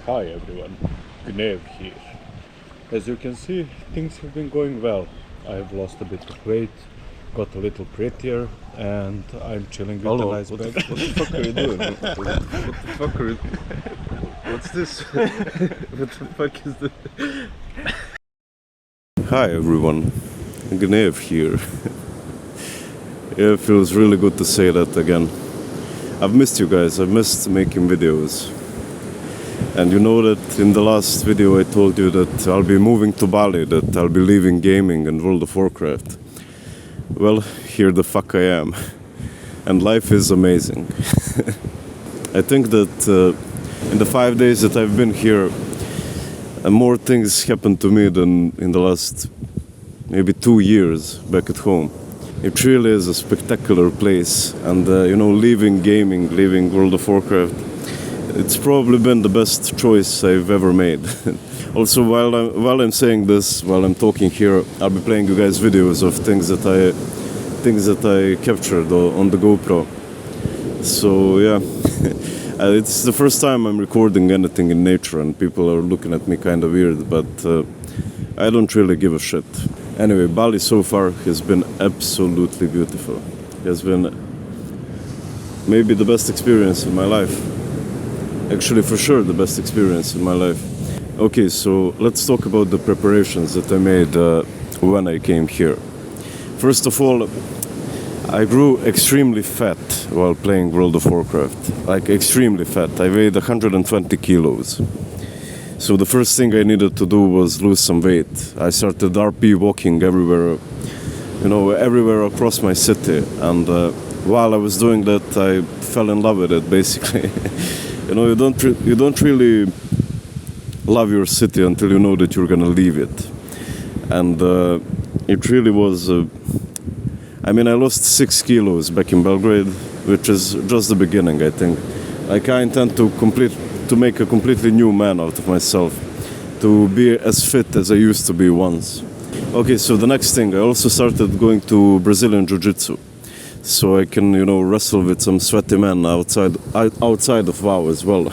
Hi everyone, Gnev here. As you can see, things have been going well. I have lost a bit of weight, got a little prettier, and I'm chilling with a nice bag. What the fuck are you doing? What the fuck are you... What's this? What the fuck is this? Hi everyone, Gnev here. Yeah, it feels really good to say that again. I've missed you guys, I've missed making videos. And you know that in the last video I told you that I'll be moving to Bali, that I'll be leaving gaming and World of Warcraft. Well, here the fuck I am. And life is amazing. I think that in the 5 days that I've been here, more things happened to me than in the last maybe 2 years back at home. It really is a spectacular place, and leaving gaming, leaving World of Warcraft, it's probably been the best choice I've ever made. Also, while I'm saying this, while I'm talking here, I'll be playing you guys videos of things that I captured on the GoPro. So yeah, it's the first time I'm recording anything in nature, and people are looking at me kind of weird, but I don't really give a shit. Anyway, Bali so far has been absolutely beautiful. It has been maybe the best experience in my life. Actually, for sure, the best experience in my life. Okay, so let's talk about the preparations that I made when I came here. First of all, I grew extremely fat while playing World of Warcraft. Like, extremely fat. I weighed 120 kilos. So the first thing I needed to do was lose some weight. I started RP walking everywhere, everywhere across my city. And while I was doing that, I fell in love with it, basically. You don't really love your city until you know that you're gonna leave it. And it really was. I lost 6 kilos back in Belgrade, which is just the beginning, I think. Like, I intend to make a completely new man out of myself, to be as fit as I used to be once. Okay, so the next thing, I also started going to Brazilian Jiu-Jitsu, so I can, wrestle with some sweaty men outside of WoW as well.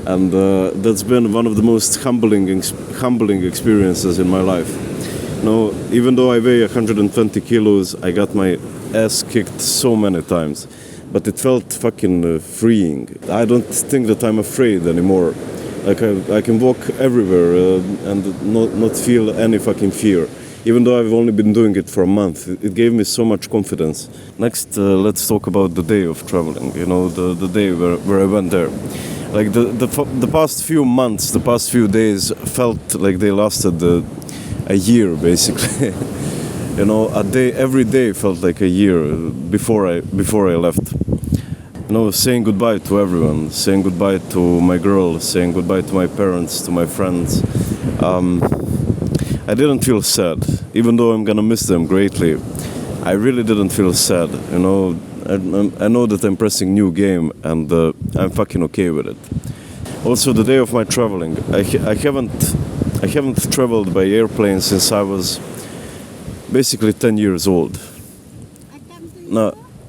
And that's been one of the most humbling experiences in my life. Even though I weigh 120 kilos, I got my ass kicked so many times. But it felt fucking freeing. I don't think that I'm afraid anymore. Like, I can walk everywhere and not feel any fucking fear. Even though I've only been doing it for a month, it gave me so much confidence. Next, let's talk about the day of traveling. The day where I went there. Like, the past few months, the past few days felt like they lasted a year, basically. Every day felt like a year before I left. Saying goodbye to everyone, saying goodbye to my girl, saying goodbye to my parents, to my friends. I didn't feel sad, even though I'm gonna miss them greatly. I really didn't feel sad. I know that I'm pressing new game, and I'm fucking okay with it. Also, the day of my traveling, I haven't traveled by airplane since I was basically 10 years old.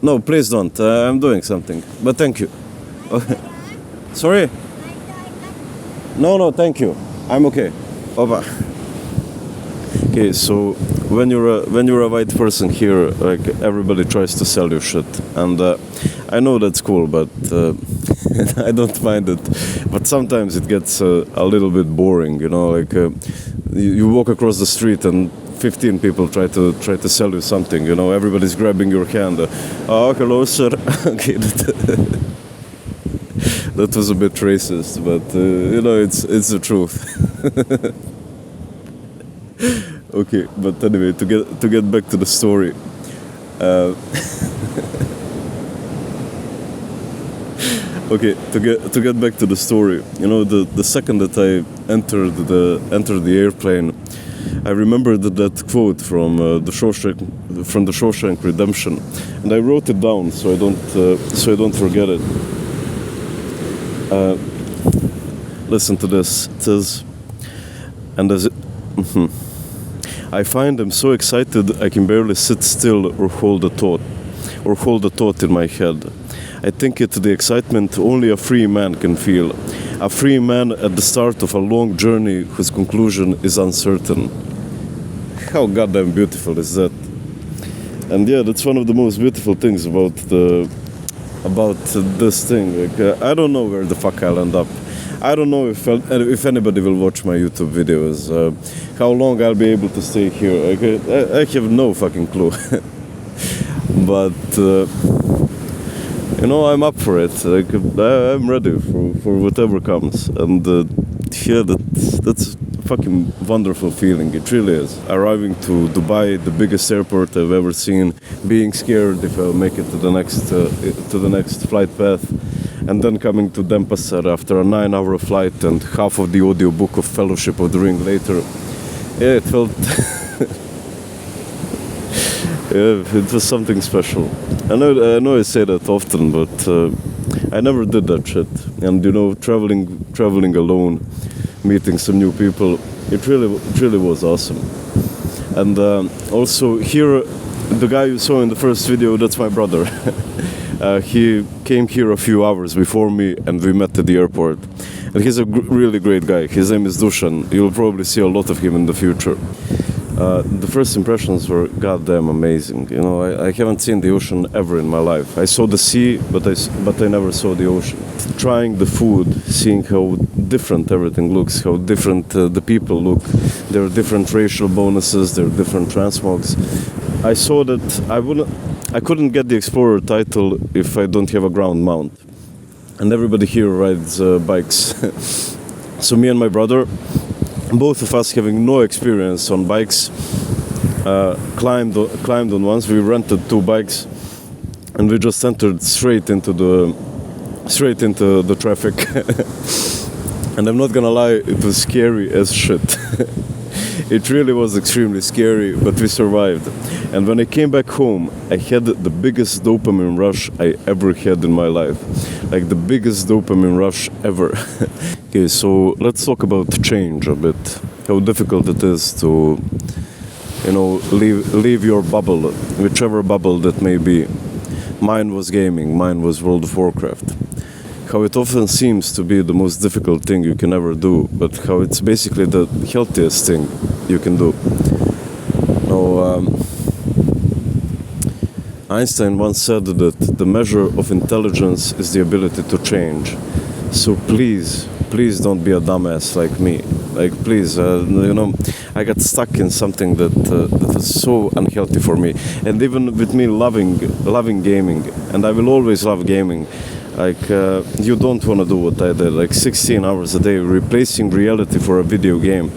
No, please don't. I'm doing something. But thank you. Sorry? No, thank you. I'm okay. Over. Okay, so when you're a white person here, like, everybody tries to sell you shit, and I know that's cool, but I don't mind it. But sometimes it gets a little bit boring, like you walk across the street and 15 people try to sell you something, everybody's grabbing your hand. Oh, hello, sir. Okay, that was a bit racist, but it's the truth. Okay, but anyway, to get back to the story. Okay, to get back to the story. The second that I entered the airplane, I remembered that quote from the Shawshank Redemption, and I wrote it down so I don't forget it. Listen to this. It says, and as it, I find I'm so excited I can barely sit still or hold a thought in my head. I think it's the excitement only a free man can feel. A free man at the start of a long journey whose conclusion is uncertain. How goddamn beautiful is that? And yeah, that's one of the most beautiful things about this thing. Like, I don't know where the fuck I'll end up. I don't know if anybody will watch my YouTube videos. How long I'll be able to stay here. Like, I have no fucking clue. But you know, I'm up for it. Like, I'm ready for whatever comes. And yeah, that's a fucking wonderful feeling. It really is. Arriving to Dubai, the biggest airport I've ever seen, being scared if I'll make it to the next flight path, and then coming to Denpasar after a 9-hour flight and half of the audiobook of Fellowship of the Ring later. Yeah, it felt yeah, it was something special. I know I say that often, but I never did that shit. And you know, traveling alone, meeting some new people, it really was awesome. And also here, the guy you saw in the first video, that's my brother. He came here a few hours before me, and we met at the airport. And he's a really great guy. His name is Dusan. You'll probably see a lot of him in the future. The first impressions were goddamn amazing. You know, I haven't seen the ocean ever in my life. I saw the sea, but I never saw the ocean. Trying the food, seeing how different everything looks, how different the people look. There are different racial bonuses, there are different transmogs. I saw that I couldn't get the Explorer title if I don't have a ground mount. And everybody here rides bikes. So me and my brother, both of us having no experience on bikes, climbed on once. We rented 2 bikes, and we just entered straight into the traffic. And I'm not gonna lie, it was scary as shit. It really was extremely scary, but we survived. And when I came back home, I had the biggest dopamine rush I ever had in my life. Like the biggest dopamine rush ever. Okay, so let's talk about change a bit. How difficult it is to, you know, leave your bubble, whichever bubble that may be. Mine was gaming, mine was World of Warcraft. How it often seems to be the most difficult thing you can ever do, but how it's basically the healthiest thing you can do. Now, Einstein once said that the measure of intelligence is the ability to change. So please don't be a dumbass like me. Like, please, you know, I got stuck in something that was so unhealthy for me. And even with me loving gaming, and I will always love gaming, like, you don't want to do what I did, like 16 hours a day, replacing reality for a video game.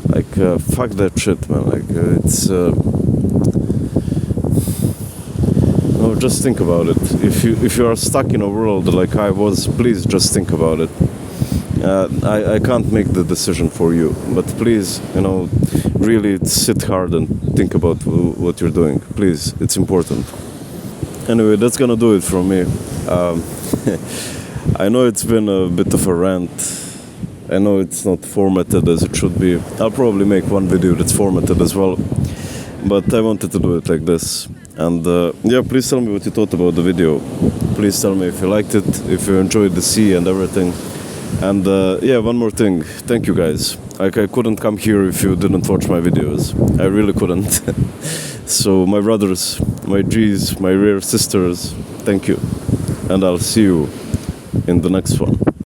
Like, fuck that shit, man. Like, it's... no, just think about it. If you are stuck in a world like I was, please just think about it. I can't make the decision for you, but please, you know, really sit hard and think about what you're doing. Please, it's important. Anyway, that's gonna do it from me. I know it's been a bit of a rant. I know it's not formatted as it should be. I'll probably make one video that's formatted as well. But I wanted to do it like this. And yeah, please tell me what you thought about the video. Please tell me if you liked it, if you enjoyed the sea and everything. And yeah, one more thing. Thank you guys. Like, I couldn't come here if you didn't watch my videos. I really couldn't. So my brothers, my G's, my rare sisters, thank you. And I'll see you in the next one.